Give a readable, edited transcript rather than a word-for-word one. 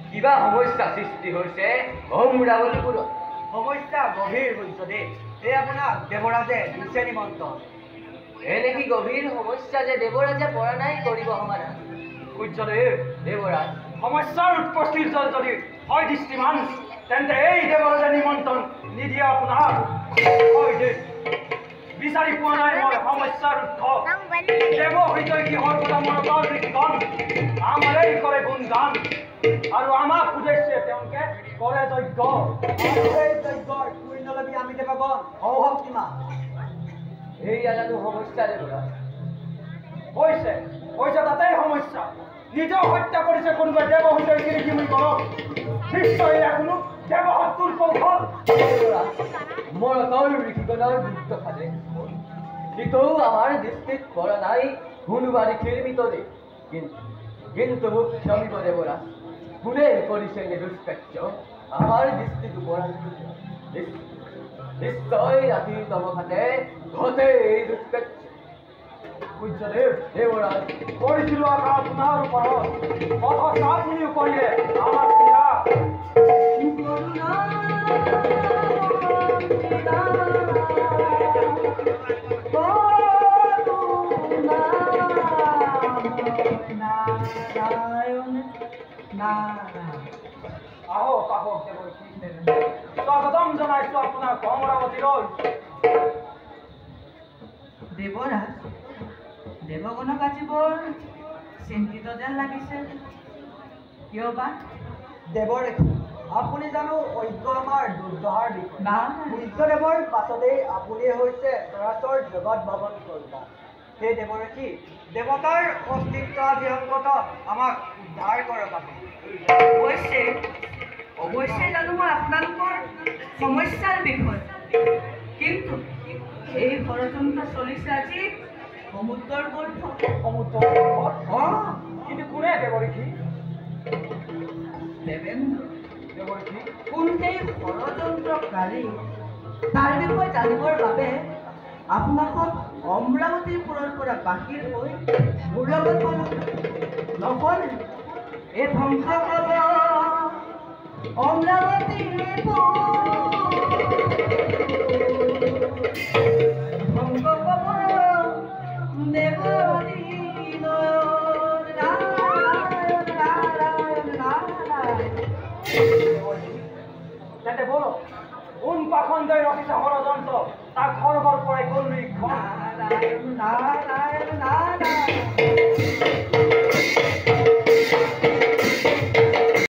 কিবা সমস্যা সৃষ্টি হৈছে অমৰাৱলীপুৰত সমস্যা গভীৰ হৈছে দেই এই আপোনাৰ দেৱৰাজে দিছে নিমন্ত্ৰণ এনেকি গভীৰ সমস্যা যে দেৱৰাজে পৰা নাই কৰিব সমাধান সূৰ্যদেৱ দেৱৰাজ সমস্যাৰ উপস্থিত যদি হয় দৃষ্টিমান তেন্তে এই দেৱৰাজে নিমন্ত্ৰণ নিদিয়া আপোনাৰ বিচাৰি পোৱা নাই মই সমস্যাৰ উৎস দেৱ হৃদয় কিহৰ কথা মনৰ লিখন আমাৰেই কৰে গুণগান আৰু আমাক উদ্দেশ্যে তেওঁলোকে কৰে যজ্ঞ এই যজ্ঞৰ পুণ্যলভী আমি দেৱগণ হওঁ কিমান এই জানো সমস্যা দেৱৰাজ হৈছে তাতেই সমস্যা নিজেও হত্যা কৰিছে কোনোবাই দেৱ হৃদয় কিৰিকিমি কৰক নিশ্চয় এয়া কোনো দেৱহত্যুৰ কৌশল মোৰ তল ঋষিগণৰ গুৰুত্ব খালে কিন্তু আমাৰ দৃষ্টিত পৰা নাই কোনোবা ঋষিৰ মৃতদেহ কিন্তু মোক ক্ষমিব দেৱৰাজ কোনে কৰিছে নিদুষ্কাৰ্য আমাৰ দৃষ্টিটো পৰা নিশ্চয় ৰাতিৰ তমঘাতে ঘটে এই দুষ্কাৰ্য সূৰ্যদেৱ দেৱৰাজ কৰিছিলোঁ আশা আপোনাৰ ওপৰত অথচ আপুনিও কৰিলে আমাৰ পীড়া আহক আহক স্বাগতম জনাইছোঁ আপোনাক অমৰাৱতীলৈ দেৱৰাজ দেৱগণক আজি বৰ চিন্তিত যেন লাগিছে কিয় বা দেৱৰেখি আপুনি জানো ঐক্য আমাৰ দুৰ্দশাৰ বিষয় না সূৰ্যদেৱৰ পাছতেই আপুনিয়ে হৈছে চৰাচৰ জগত ভৱন কৰোতা সেই দেৱৰেখি দেৱতাৰ অস্তিত্ব বিসংগত আমাক উদ্ধাৰ কৰক আপুনি অৱশ্যে জানো মই আপোনালোকৰ সমস্যাৰ বিষয় কিন্তু এই ষড়যন্ত্ৰ চলিছে আজি সমুদ্ৰৰ কিন্তু কোনে দেৱৰেখি দেৱেন্দ্ৰ কোন সেই ষড়যন্ত্ৰকাৰী তাৰ বিষয়ে জানিবৰ বাবে আপোনালোকক অমৰাৱতীপুৰৰ পৰা বাহিৰ হৈ মোৰ লগত নহ'লে এই ধ্বংস হ'ব অমৰাৱতীপুৰ ধ্বংস হ'ব তেন্তে বলো কোন পাখণ্ডই ৰচিছে ষড়যন্ত্ৰ তাৰ খড়গৰ পৰাই গ'ল নিৰীক্ষণ নাৰায়ণ নাৰায়ণ নাৰায়ণ